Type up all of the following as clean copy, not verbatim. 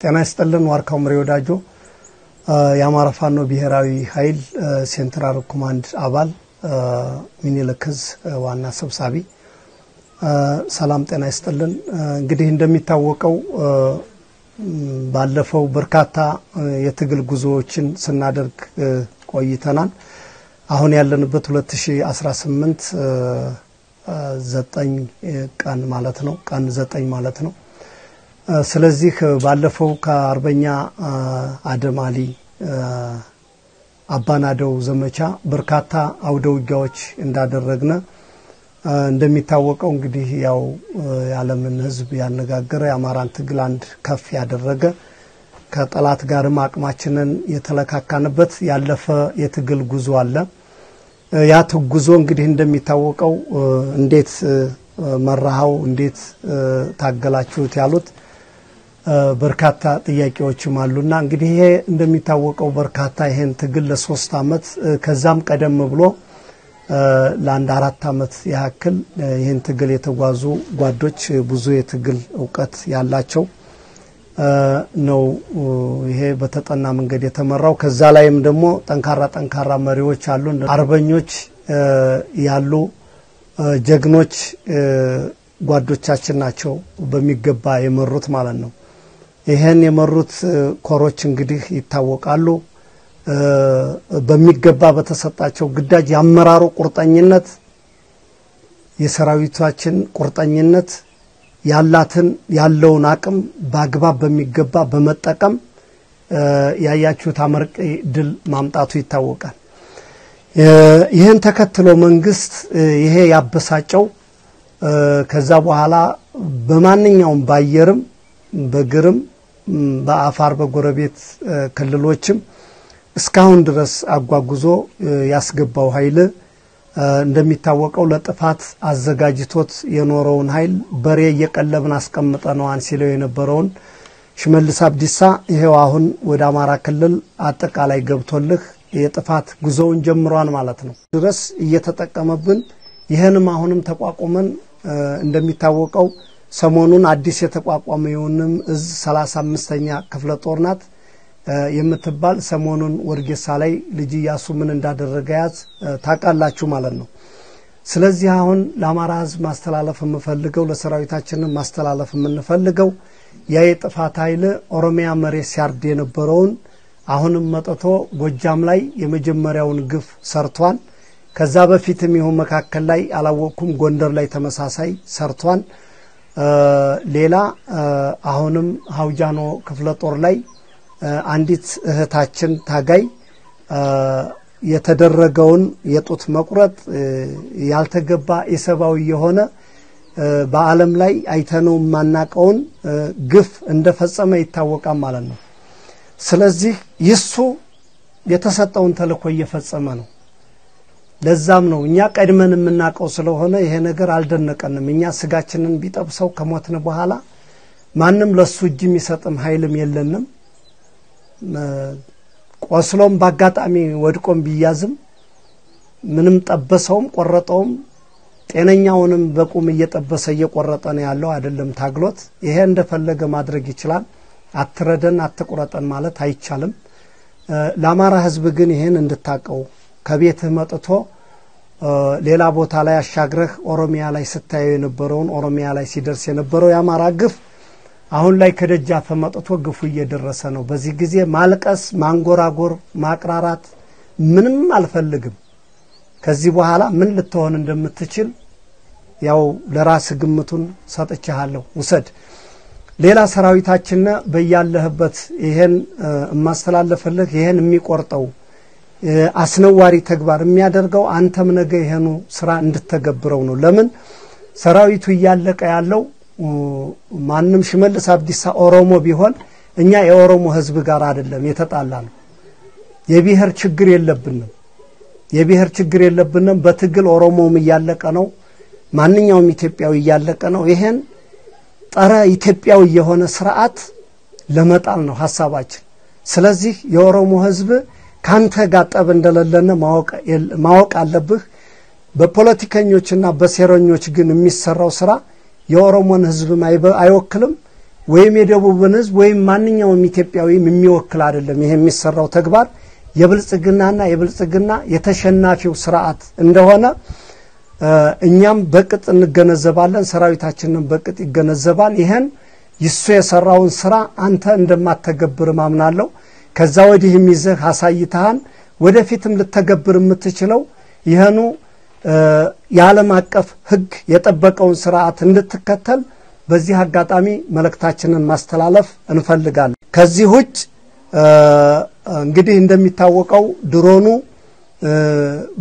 ጤና ይስጥልን ዋርካው ምሪ ወዳጆ የአማራ ፋኖ ብሔራዊ ኃይል ሴንትራል ኮማንድ አባል ሚኒልክዝ ዋና ሰብሳቢ ሰላም ጤና ይስጥልን እንግዲህ እንደሚታወቀው ባለፈው በርካታ የትግል ጉዞዎችን ስናደርግ ቆይተናል አሁን ያለንበት 2018 9 ቀን ማለት ነው ቀን 9 ማለት ነው ስለዚህ ባለፈው ከአርበኛ አደማሊ አባናደው ዘመቻ በርካታ አውደውጊያዎች እንዳደረግነ እንደሚታወቀው እንግዲህ ያው የዓለምን ህዝብ ያነጋገረ የአማራን ትግል አንድ ከፍ ያደረገ ከጠላት ጋርም አቅማችንን የተለካካንበት ያለፈ የትግል ጉዞ አለ ያ ትጉዞ እንግዲህ እንደሚታወቀው እንዴት መራሃው እንዴት ታገላችሁት ያሉት በርካታ ጥያቄዎችም አሉና እንግዲህ ይሄ እንደሚታወቀው በርካታ ይሄን ትግል ለ3 አመት ከዛም ቀደም ብሎ ለአንድ 4 አመት ያክል ይሄን ትግል የተጓዙ ጓዶች ብዙ የትግል ዕውቀት ያላቸው ነው ይሄ በተጠና መንገድ የተመራው ከዛ ላይም ደግሞ ጠንካራ መሪዎች አሉ አርበኞች ያሉ ጀግኖች ጓዶቻችን ናቸው በሚገባ የመሩት ማለት ነው ይሄን የመሩት ኮሮች እንግዲህ ይታወቃሉ በሚገባ በተሰጣቸው ግዳጅ ያመራሩ ቁርጠኝነት የሰራዊታችን ቁርጠኝነት ያለውን አቅም ባግባብ በሚገባ በመጠቀም ያያችሁት አመርቂ ድል ማምጣቱ ይታወቃል ይሄን ተከትሎ መንግስት ይሄ ያበሳጨው ከዛ በኋላ በማንኛውም ባየርም በግርም በአፋር በጎረቤት ክልሎችም እስካሁን ድረስ አጓጉዞ ያስገባው ኃይል እንደሚታወቀው ለጥፋት አዘጋጅቶት የኖረውን ኃይል በሬ የቀለብን አስቀምጠነው አንሲለው የነበረውን ሽመልስ አብዲሳ ይሄው አሁን ወደ አማራ ክልል አጠቃላይ ገብቶልህ የጥፋት ጉዞውን ጀምሯን ማለት ነው ድረስ እየተጠቀመብን ይሄንም አሁንም ተቋቁመን እንደሚታወቀው ሰሞኑን አዲስ የተቋቋመውንም እዝ 35ኛ ክፍለ ጦርናት የምትባል ሰሞኑን ወርጌሳ ላይ ልጅ ያሱ ምን እንዳደረገ ያዝ ታቃላችሁ ማለት ነው ስለዚህ አሁን ለአማራ ህዝብ ማስተላለፍ የምፈልገው ለሰራዊታችን ማስተላለፍ የምንፈልገው የጥፋት ኃይል ኦሮሚያ መሬት ሲያርድ የነበረውን አሁንም መጥቶ ጎጃም ላይ የመጀመሪያውን ግፍ ሰርቷል ከዛ በፊትም ይሁን መካከል ላይ አላወኩም ጎንደር ላይ ተመሳሳይ ሰርቷል ሌላ አሁንም ሀውጃኖ ክፍለ ጦር ላይ አንዲት እህታችን ታጋይ የተደረገውን የጡት መቁረጥ ያልተገባ የሰባዊ የሆነ በአለም ላይ አይተነው ማናቀውን ግፍ እንደፈጸመ ይታወቃል ማለት ነው ስለዚህ ይሱ የተሰጠውን ተልኮ እየፈጸመ ነው ለዛም ነው እኛ ቀድመን የምናቀው ስለሆነ ይሄ ነገር አልደነቀንም እኛ ስጋችንን ቢጠብሰው ከሞትን በኋላ ማንንም ለሱ እጅ የሚሰጥም ኃይልም የለንም ቆስሎም ባጋጣሚ ወድቆም ቢያዝም ምንም ጠበሰውም ቆረጠውም ጤነኛውንም በቁም እየጠበሰ እየቆረጠ ነው ያለው አይደለም ታግሎት ይሄ እንደፈለገ ማድረግ ይችላል አትረደን አትቆረጠን ማለት አይቻልም ለአማራ ህዝብ ግን ይሄን እንድታቀው ከቤትህ መጥቶ ሌላ ቦታ ላይ አሻግረህ ኦሮሚያ ላይ ስታዩ የነበረውን ኦሮሚያ ላይ ሲደርስ የነበረው ያማራ ግፍ አሁን ላይ ከደጃፈ መጥቶ ግፉ እየደረሰ ነው በዚህ ጊዜ ማልቀስ ማንጎራጎር ማቅራራት ምንም አልፈልግም ከዚህ በኋላ ምን ልትሆን እንደምትችል ያው ለራስ ግምቱን ሰጥቻለሁ ውሰድ ሌላ ሰራዊታችን በያለህበት ይሄን ማስተላለፈለህ ይሄን የሚቆርጠው አስነዋሪ ተግባር የሚያደርገው አንተም ነገ ይሄኑ ስራ እንድትተገብረው ነው ለምን ሰራዊቱ ያለቀ ያለው ማንንም ሽመልስ አብዲሳ ኦሮሞ ቢሆን እኛ የኦሮሞ ህዝብ ጋር አይደለም የተጣላን የብሔር ችግር የለብንም በትግል ኦሮሞም ያለቀ ነው ማንኛውም ኢትዮጵያዊ ያለቀ ነው ይሄን ጠረ ኢትዮጵያዊ የሆነ ስርዓት ለመጣል ነው ሐሳባችን ስለዚህ የኦሮሞ ህዝብ ካንተ ጋር ጠብ እንደለለነ ማወቅ አለብህ በፖለቲከኞችና በሴረኞች ግን የሚሰራው ስራ የኦሮሞን ህዝብ አይወክልም ወይም የደቡብን ህዝብ ወይም ማንኛውም ኢትዮጵያዊ የሚወክል አይደለም ይሄ የሚሰራው ተግባር የብልጽግናና የብልጽግና የተሸናፊው ስርዓት እንደሆነ እኛም በቅጥ እንገነዘባለን ሰራዊታችንን በቅጥ ይገነዘባል ይሄን ይሱ የሰራውን ስራ አንተ እንደማትተገብር ማምናለሁ ከዛ ወዲህ የሚዘህ አሳይተሃን ወደፊትም ልተገብር የምትችለው ይሄኑ የዓለም አቀፍ ህግ የጠበቀውን ስርዓት እንድትከተል በዚህ አጋጣሚ መልእክታችንን ማስተላለፍ እንፈልጋለን ከዚህ ውጭ እንግዲህ እንደሚታወቀው ድሮኑ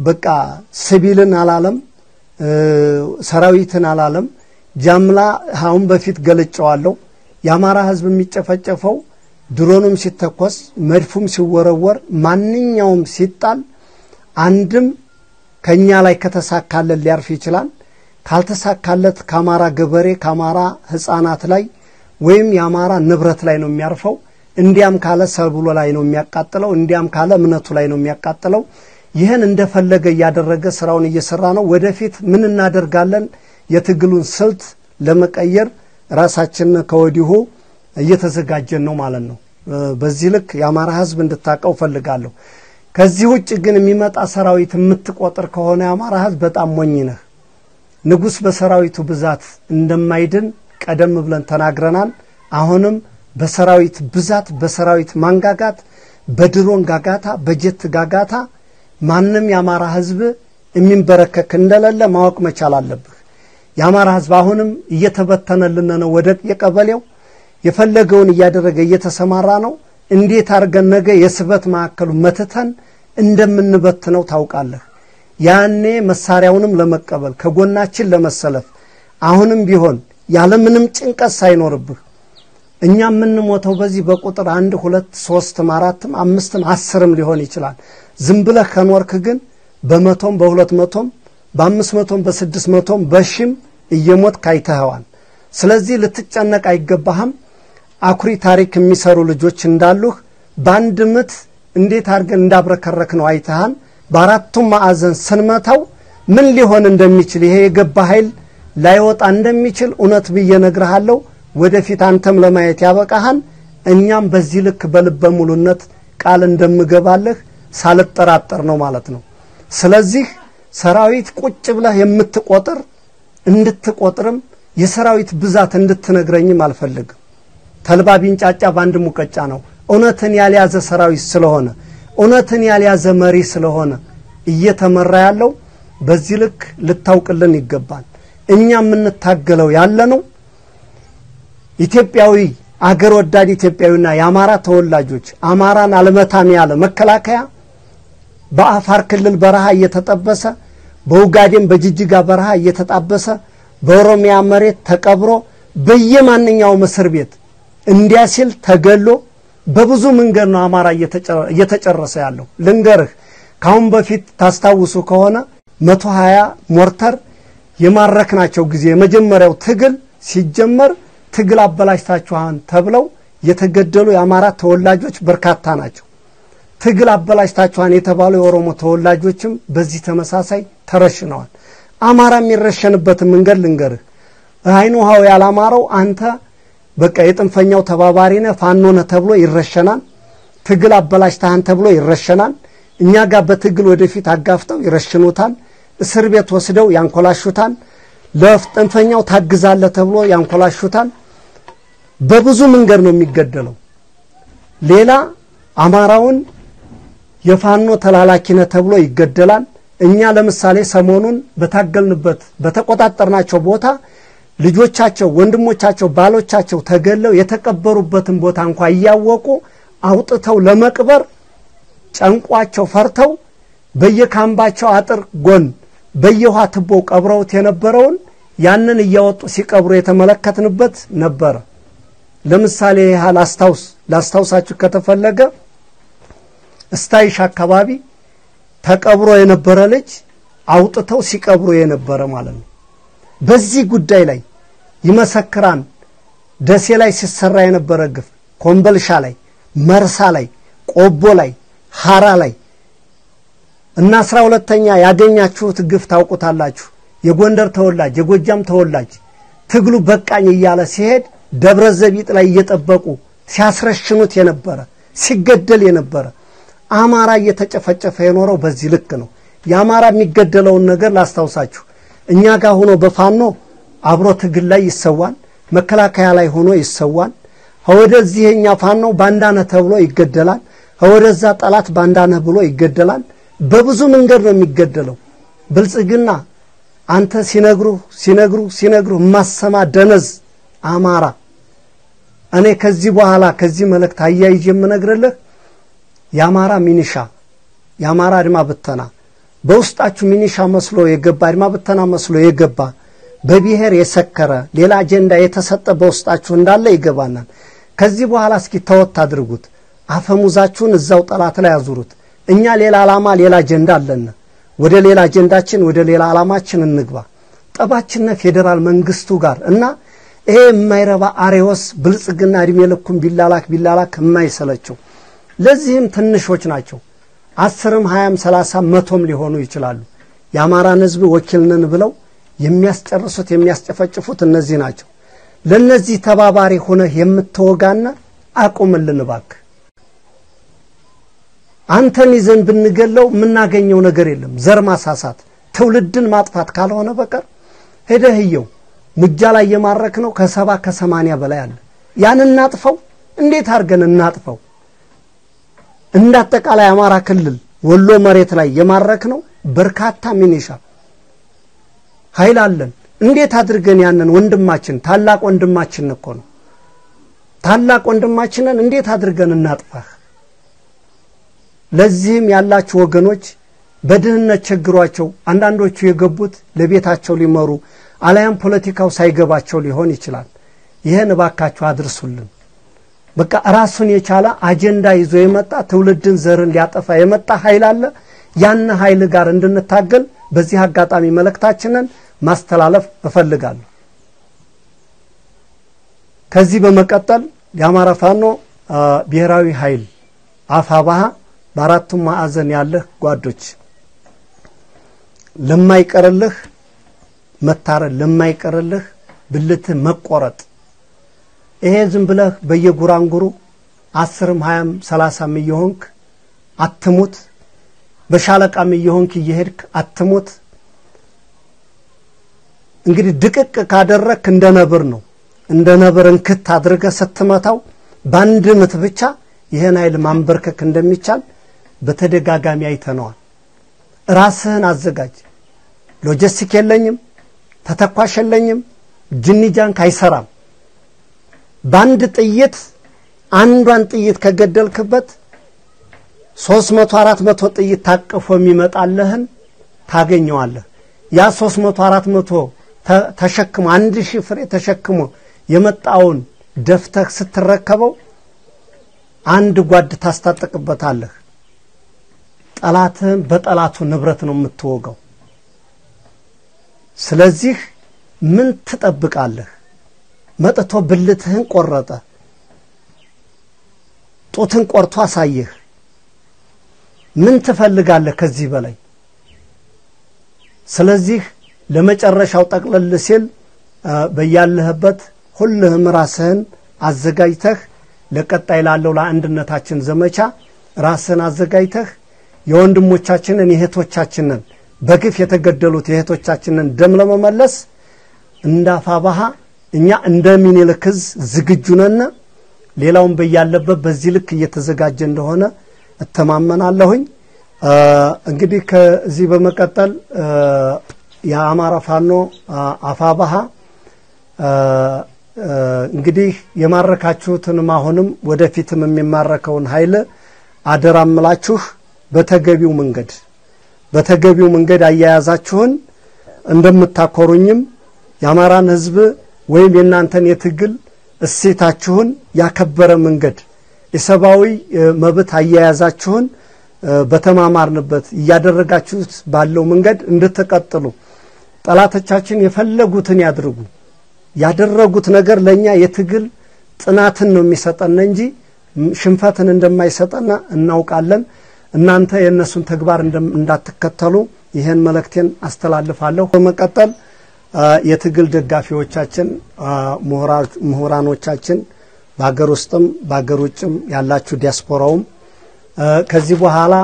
በቃ ሲቪልን አላለም ሰራዊትን አላለም ጃምላ አሁን በፊት ገለጨዋለሁ ያማራ ህዝብ የሚጨፈጨፈው ድሮኑም ሲተኮስ መድፉም ሲወረወር ማንኛውም ሲጣል አንድም ከኛ ላይ ከተሳካለ ሊያርፍ ይችላል ካልተሳካለት ካማራ ገበሬ ካማራ ህፃናት ላይ ወይም ያማራ ንብረት ላይ ነው የሚያርፈው እንዲያም ካለ ሰብሎ ላይ ነው የሚያቃጥለው እንዲያም ካለ እምነቱ ላይ ነው የሚያቃጥለው ይሄን እንደፈለገ ያደረገ ስራውን እየሰራ ነው ወደፊት ምን እናደርጋለን የትግሉን ስልት ለመቀየር ራሳችን ከወዲሁ እየተዘጋጀን ነው ማለት ነው በዚህ ልክ ያማራ ህዝብ እንድታቀው ፈልጋለሁ ከዚህ ውጭ ግን የሚመጣ ሰራዊት የምትቆጥር ከሆነ ያማራ ህዝብ በጣም ሞኝ ነህ ንጉስ በሰራዊቱ ብዛት እንደማይድን ቀደም ብለን ተናግረናል አሁንም በሰራዊት ብዛት በሰራዊት ማንጋጋት በድሮን ጋጋታ በጀት ጋጋታ ማንንም ያማራ ህዝብ የሚንበረከክ እንደሌለ ማወቅ መቻል አለበት ያማራ ህዝብ አሁንም እየተበተነልን ነው ወደ የቀበሌው የፈለገውን ያደረገ እየተሰማራ ነው እንዴት አርገን ነገ የስበት ማዕከሉ መተተን እንደምንበትነው ታውቃለህ ያኔ መሳሪያውንም ለመቀበል ከጎናችን ለመሰለፍ አሁንም ቢሆን ያለ ምንም ጭንቀት ሳይኖርብህ እኛ ምን ሞተው በዚህ በቁጥር 1 2 3 4 5 10 ሊሆን ይችላል ዝም ብለህ ከኖርክ ግን በመቶም በ200ም በ500ም በ600ም በሽም እየሞት ካይተህዋል ስለዚህ ልትጨነቅ አይገባህም አኩሪ ታሪክ የሚሰሩ ልጆች እንዳሉህ ባንድ ምት እንዴት አርገን እንዳብረከረክ ነው አይተሃን በአራቱም ማዕዘን ስንመታው ምን ሊሆን እንደሚችል ይሄ የገባ ኃይል ላይወጣ እንደሚችል እውነት በየነግርሃለው ወደፊት አንተም ለማየት ያበቃሃን እኛም በዚህ ልክ በልበ ሙሉነት ቃል እንደምገባለህ ሳልጠራጠር ነው ማለት ነው ስለዚህ ሰራዊት ቁጭ ብለህ የምትቆጥር እንድትቆጥርም የሰራዊት ብዛት እንድትነግረኝም አልፈልግም ተልባቢን ጫጫ ባንድ ሙቀጫ ነው እውነትን ያልያዘ ሰራዊት ስለሆነ እውነትን ያልያዘ መሪ ስለሆነ እየተመራ ያለው በዚህ ልክ ልታውቅልን ይገባል እኛም እንታገለው ያለነው ኢትዮጵያዊ አገር ወዳድ ኢትዮጵያዊና ያማራ ተወላጆች አማራን አልመታም ያለ መከላከያ በአፋር ክልል በረሃ እየተጠበሰ በኡጋዴን በጅጅጋ በረሃ እየተጣበሰ በኦሮሚያ መሬት ተቀብሮ በየማንኛው እስር ቤት እንዲያሲል ተገሎ በብዙ መንገድ ነው አማራ እየተጨረሰ ያለው ልንገርህ ካሁን በፊት ታስታውሱ ከሆነ 120 ሞርተር የማረክናቸው ጊዜ የመጀመሪያው ትግል ሲጀመር ትግል አበላሽታችኋን ተብለው የተገደሉ የአማራ ተወላጆች በርካታ ናቸው ትግል አበላሽታችኋን የተባሉ የኦሮሞ ተወላጆችም በዚህ ተመሳሳይ ተረሽነዋል አማራ የሚረሸንበት መንገድ ልንገርህ አይኑ ሀው ያላማረው አንተ በቃ የጥንፈኛው ተባባሪ ነህ ፋኖ ነህ ተብሎ ይረሸናል ትግል አበላሽታህን ተብሎ ይረሸናል እኛ ጋር በትግል ወደፊት አጋፍተው ይረሽኑታል እስር ቤት ወስደው ያንኮላሹታል ለጥንፈኛው ታግዛለ ተብሎ ያንኮላሹታል በብዙ መንገድ ነው የሚገደለው ሌላ አማራውን የፋኖ ተላላኪነ ተብሎ ይገደላል እኛ ለምሳሌ ሰሞኑን በታገልንበት በተቆጣጣርናቸው ቦታ ልጆቻቸው ወንድሞቻቸው ባሎቻቸው ተገለው የተቀበሩበትን ቦታ እንኳን ያወቁ አውጥተው ለመቅበር ጨንቋቸው ፈርተው በየካምባቸው አጥር ጎን በየውሃ ትቦ ቀብረውት የነበረውን ያንን ያወጡ ሲቀብሩ የተመለከትንበት ነበር ለምሳሌ ያህል ላስታውሳችሁ ከተፈለገ እስታይሽ አካባቢ ተቀብሮ የነበረ ልጅ አውጥተው ሲቀብሩ የነበረ ማለት ነው በዚህ ጉዳይ ላይ ይመሰክራን ደሴ ላይ ሲሰራ የነበረ ግፍ ኮምበልሻ ላይ መርሳ ላይ ቆቦ ላይ ሐራ ላይ እና 12ኛ ያገኛችሁት ግፍ ታውቁታላችሁ የጎንደር ተወላጅ የጎጃም ተወላጅ ትግሉ በቃኝ ይያለ ሲሄድ ደብረ ዘቢጥ ላይ እየጠበቁ ሲያስረሽኑት የነበረ ሲገደል የነበረ አማራ እየተጨፈጨፈ የኖረው በዚህ ልክ ነው ያማራ የሚገደለውን ነገር ላስታውሳችሁ እኛ ጋር ሆኖ በፋኖ አብሮ ትግል ላይ ይሰዋል መከላከያ ላይ ሆኖ ይሰዋል ወደዚህኛ ፋኖ ባንዳነ ተብሎ ይገደላል ወደዛ ጠላት ባንዳነ ብሎ ይገደላል በብዙ መንገድ ነው የሚገደለው ብልጽግና አንተ ሲነግሩ ማሰማ ደነዝ አማራ እኔ ከዚህ በኋላ ከዚህ መልእክት አያይዤ የምነግርልህ ያማራ ሚኒሻ ያማራ አድማ በተና በውስጣችሁ ሚኒሻ መስሎ የገባ አድማ በተና መስሎ የገባ በብሔር የሰከረ ሌላ አጀንዳ የተሰጠ በውስጣችሁ እንዳለ ይገባናል ከዚህ በኋላ እስኪ ተወት አድርጉት አፈሙዛችሁን እዛው ጠላት ላይ አዙሩት እኛ ሌላ ዓላማ ሌላ አጀንዳ አለን ወደ ሌላ አጀንዳችን ወደ ሌላ ዓላማችን እንግባ ጠባችን ፌደራል መንግስቱ ጋር እና ይሄ የማይረባ አሬዎስ ብልጽግና እድሜ ልኩን ቢላላክ የማይሰለቸው ለዚህም ትንሾች ናቸው 10ም 20ም 30 100ም ሊሆኑ ይችላሉ ያማራን ህዝብ ወኪልነን ብለው የሚያስጨርሱት የሚያስጨፈጭፉት እነዚህ ናቸው ለነዚህ ተባባሪ ሆነ የምትወጋና አቁምልን ባክ አንተን ይዘን ብንገለው ምናገኘው ነገር የለም ዘር ማሳሳት ትውልድን ማጥፋት ካልሆነ በቀር ሄደህየው ሙጃ ላይ የማረክ ነው ከ70 ከ80 በላይ አለ ያን እናጥፈው እንዴት አርገን እናጥፈው እንዳጠቃላይ አማራ ክልል ወሎ መሬት ላይ የማረክ ነው በርካታ ሚኒሻ ኃይል አለን እንዴት አድርገን ያንን ወንድማችን ታላቅ ወንድማችን እኮ ነው ታላቅ ወንድማችንን እንዴት አድርገን እናጥፋህ ለዚህም ያላችሁ ወገኖች በድህነት ችግሯቸው አንዳንዶቹ የገቡት ለቤታቸው ሊመሩ አላያም ፖለቲካው ሳይገባቸው ሊሆን ይችላል ይሄን ባካችሁ አድርሱልን በቃ ራሱን የቻለ አጀንዳ ይዞ የመጣ ትውልድን ዘርን ሊያጠፋ የመጣ ኃይል አለ ያን ኃይል ጋር እንድንታገል በዚህ አጋጣሚ መልእክታችንን ማስተላለፍ እፈልጋለሁ ከዚህ በመቀጠል ያማራ ፋኖ ብሔራዊ ኃይል አፋባሃ በአራቱም ማዕዘን ያለህ ጓዶች ለማይቀርልህ መታረል ለማይቀርልህ ብልት መቆረጥ ይሄ ዝም ብለህ በየጉራንጉሩ 10ም 20ም 30ም ይሆንክ አትሙት በሻለቃም ይሆንክ ይሄድክ አትሙት እንግዲህ ድቅቅ ካደረክ እንደነብር ነው እንደነበርን ክት አድርገ ስትመታው ባንድ ምት ብቻ ይሄን ኃይል ማንበርከክ እንደሚቻል በተደጋጋሚ አይተነዋል ራስህን አዘጋጅ ሎጂስቲክ የለኝም ተተኳሽ የለኝም ጅንጃን ካይሰራም ባንድ ጥይት አንዷን ጥይት ከገደልክበት 300 400 ጥይት ታቀፎ የሚመጣልህን ታገኘዋለህ ያ 300 400 ተሸክሞ 1000 ፍሬ ተሸክሞ የመጣውን ደፍተህ ስትረከበው አንድ ጓድ ታስታጥቅበታለህ ጠላትህን በጠላቱ ንብረት ነው የምትወጋው ስለዚህ ምን ትጠብቃለህ መጥቶ ብልትህን ቆረጠ ጦትን ቆርጦ አሳየህ ምን ትፈልጋለህ ከዚህ በላይ ስለዚህ ለመጨረሻው ጠቅለል ሲል በያለህበት ሁሉም ራስህን አዘጋጅተህ ለቀጣይ ላለው ለአንድነታችን ዘመቻ ራስህን አዘጋጅተህ የወንድሞቻችንን የእህቶቻችንን በግፍ የተገደሉት የእህቶቻችንን ደም ለመመለስ እንዳፋባሃ እኛ እንደሚኒልክዝ ዝግጁ ነን ሌላውን በያለበት በዚህ ልክ እየተዘጋጀ እንደሆነ እተማመናለሁኝ እንግዲህ ከዚህ በመቀጠል የአማራ ፋኖ አፋባሃ እንግዲህ የማረካችሁትን ማሆንም ወደፊትም የሚማረከውን ኃይል አደራምላችሁ በተገቢው መንገድ አያያዛችሁን እንደምታኮሩኝም ያማራን ህዝብ ወይም የናንተን የትግል እሴታችሁን ያከበረ መንገድ የሰባዊ መብት አያያዛችሁን በተማማርንበት ያደረጋችሁት ባለው መንገድ እንድትቀጥሉ ጠላቶቻችን የፈለጉትን ያደረጉት ነገር ለኛ የትግል ጽናትን ነው የሚሰጠን እንጂ ሽንፈትን እንደማይሰጠና እናውቃለን እናንተ የነሱን ተግባር እንዳትከተሉ ይሄን መልእክቴን አስተላልፋለሁ በመቀጠል የትግል ደጋፊዎቻችን ምሁራኖቻችን በአገር ውስጥም በአገር ውጭም ያላችሁ ዲያስፖራውም ከዚህ በኋላ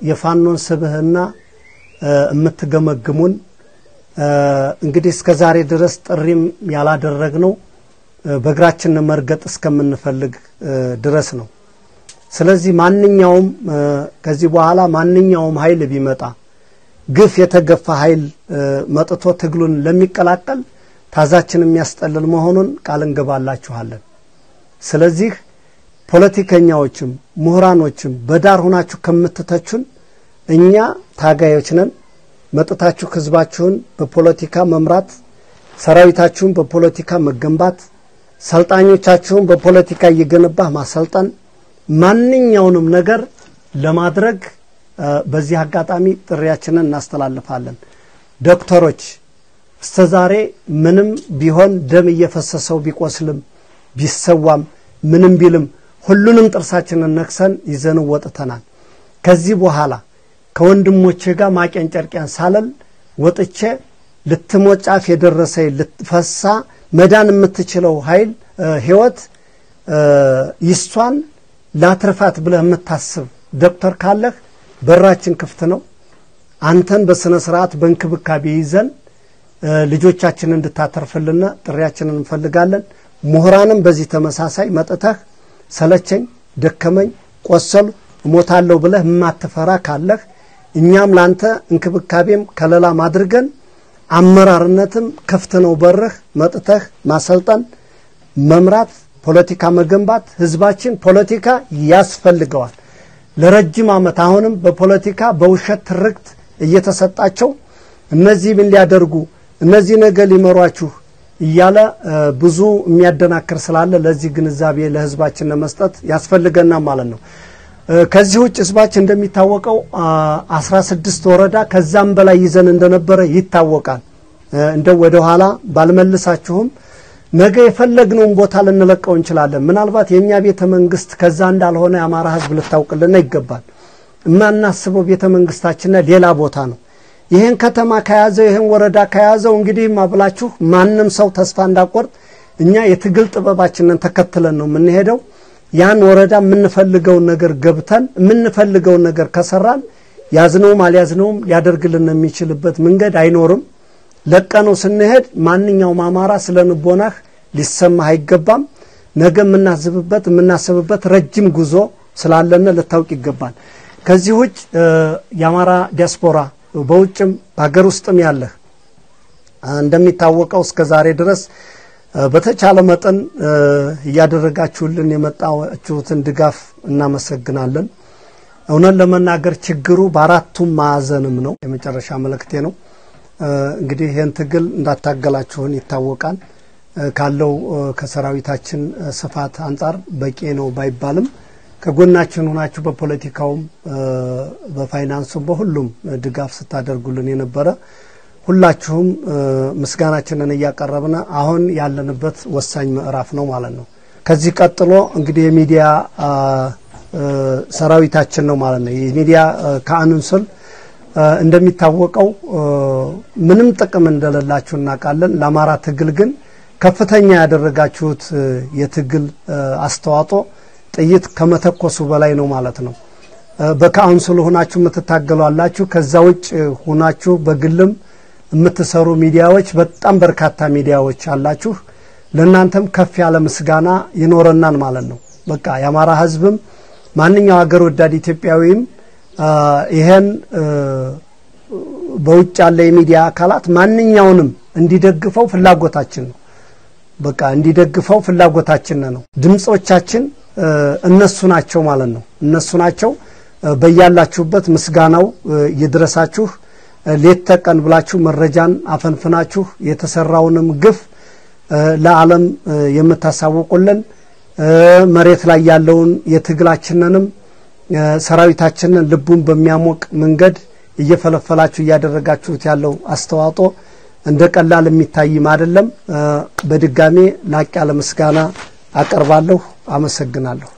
የፋኖን ስብህና እምትገመግሙን እንግዲህ እስከ ዛሬ ድረስ ጥሪም ያላደረግነው በእግራችን መርገጥ እስከምንፈልግ ድረስ ነው። ስለዚህ ማንኛውም ከዚህ በኋላ ማንኛውም ኃይል ቢመጣ ግፍ የተገፋ ኃይል መጥቶ ትግሉን ለሚቀላቀል ታዛችን የሚያስጠልል መሆኑን ቃል እንገባላችኋለን። ስለዚህ ፖለቲከኛዎችም ምሁራኖችም በዳር ሆናችሁ ከምትተቹን እኛ ታጋዮች ነን። መጥታችሁ ህዝባችሁን በፖለቲካ መምራት፣ ሰራዊታችሁን በፖለቲካ መገንባት፣ ሰልጣኞቻችሁን በፖለቲካ እየገነባ ማሰልጣን ማንኛውንም ነገር ለማድረግ በዚህ አጋጣሚ ጥሪያችንን እናስተላልፋለን። ዶክተሮች እስተዛሬ ምንም ቢሆን ደም እየፈሰሰው ቢቆስልም ቢሰዋም ምንም ቢልም ሁሉንም ጥርሳችንን ነክሰን ይዘን ወጥተናል። ከዚህ በኋላ ከወንድሞቼ ጋር ማቀን ጨርቂያን ሳለል ወጥቼ ልትሞጫፍ የደረሰ ልትፈሳ መዳን የምትችለው ኃይል ህይወት ይስቷን ላትርፋት ብለህ የምታስብ ዶክተር ካለህ በራችን ክፍት ነው። አንተን በስነ ስርዓት በእንክብካቤ ይዘን ልጆቻችንን እንድታተርፍልና ጥሪያችንን እንፈልጋለን። ምሁራንም በዚህ ተመሳሳይ መጥተህ ሰለቸኝ ደከመኝ ቆሰል ሞታለው ብለህ ማትፈራ ካለህ እኛም ላንተ እንክብካቤም ከለላ ማድርገን አመራርነትም ክፍት ነው በርህ መጥተህ ማሰልጣን መምራት ፖለቲካ መገንባት ህዝባችን ፖለቲካ ያስፈልገዋል። ለረጅም አመት አሁንም በፖለቲካ በውሸት ትርክት እየተሰጣቸው እነዚህ ምን ሊያደርጉ እነዚህ ነገር ሊመሯችሁ እያለ ብዙ የሚያደናክር ስላለ ለዚህ ግንዛቤ ለህዝባችን ለመስጠት ያስፈልገና ማለት ነው። ከዚህ ውጭ ህዝባችን እንደሚታወቀው 16 ወረዳ ከዛም በላይ ይዘን እንደነበረ ይታወቃል። እንደው ወደ ኋላ ባልመልሳችሁም ነገ የፈለግነውን ቦታ ልንለቀው እንችላለን። ምናልባት የኛ ቤተ መንግስት ከዛ እንዳልሆነ ያማራ ህዝብ ልታውቅልና ይገባል። እናናስበው ቤተ መንግስታችን ሌላ ቦታ ነው። ይሄን ከተማ ከያዘው ይሄን ወረዳ ከያዘው እንግዲህ ማብላችሁ ማንንም ሰው ተስፋ እንዳቆርጥ እኛ የትግል ጥበባችንን ተከትለን ነው የምንሄደው። ያን ወረዳ የምንፈልገው ነገር ገብተን የምንፈልገው ነገር ከሰራን ያዝነው ማልያዝነው ሊያደርግልን የሚችልበት መንገድ አይኖርም። ለቀነው ስንሄድ ማንኛውም አማራ ስለንቦናህ ሊሰማህ አይገባም። ነገ የምናስብበት ረጅም ጉዞ ስላለነ ልታውቅ ይገባል። ከዚህ ውጭ የአማራ ዲያስፖራ በውጭም በአገር ውስጥም ያለህ እንደሚታወቀው እስከ ዛሬ ድረስ በተቻለ መጠን ያደረጋችሁልን የመጣችሁትን ድጋፍ እናመሰግናለን። እውነት ለመናገር ችግሩ በአራቱም ማዕዘንም ነው። የመጨረሻ መልእክቴ ነው። እንግዲህ ይሄን ትግል እንዳታገላችሁን ይታወቃል። ካለው ከሰራዊታችን ስፋት አንፃር በቂ ነው ባይባልም ከጎናችን ሆናችሁ በፖለቲካውም በፋይናንሱም በሁሉም ድጋፍ ስታደርጉልን የነበረ ሁላችሁም ምስጋናችንን ያቀርብና አሁን ያለንበት ወሳኝ ምዕራፍ ነው ማለት ነው። ከዚህ ቀጥሎ እንግዲህ የሚዲያ ሰራዊታችን ነው ማለት ነው። የሚዲያ ካንንስል እንደሚታወቀው ምንም ጥቅም እንደሌላችሁ እናቃለን። ለአማራ ትግል ግን ከፍተኛ ያደረጋችሁት የትግል አስተዋጽኦ ጥይት ከመተኮሱ በላይ ነው ማለት ነው። በካውንስሉ ሆናችሁ የምትታገሉላችሁ ከዛ ውጭ ሆናችሁ በግልም የምትሰሩ ሚዲያዎች በጣም በርካታ ሚዲያዎች አላችሁ። ለእናንተም ከፍ ያለ ምስጋና ይኖረናል ማለት ነው። በቃ የአማራ ህዝብም ማንኛው ሀገር ወዳድ ኢትዮጵያዊም ይሄን በውጭ ያለ የሚዲያ አካላት ማንኛውንም እንዲደግፈው ፍላጎታችን ነው። በቃ እንዲደግፈው ፍላጎታችን ነው። ድምጾቻችን እነሱ ናቸው ማለት ነው። እነሱ ናቸው። በያላችሁበት ምስጋናው ይድረሳችሁ። ሌት ተቀን ብላችሁ መረጃን አፈንፍናችሁ የተሰራውንም ግፍ ለዓለም የምታሳውቁልን መሬት ላይ ያለውን የትግላችንንም ሰራዊታችንን ልቡን በሚያሞቅ መንገድ እየፈለፈላችሁ ያደረጋችሁት ያለው አስተዋጽኦ እንደቀላል የሚታይም አይደለም። በድጋሚ ላቅ ያለ ምስጋና አቀርባለሁ። አመሰግናለሁ።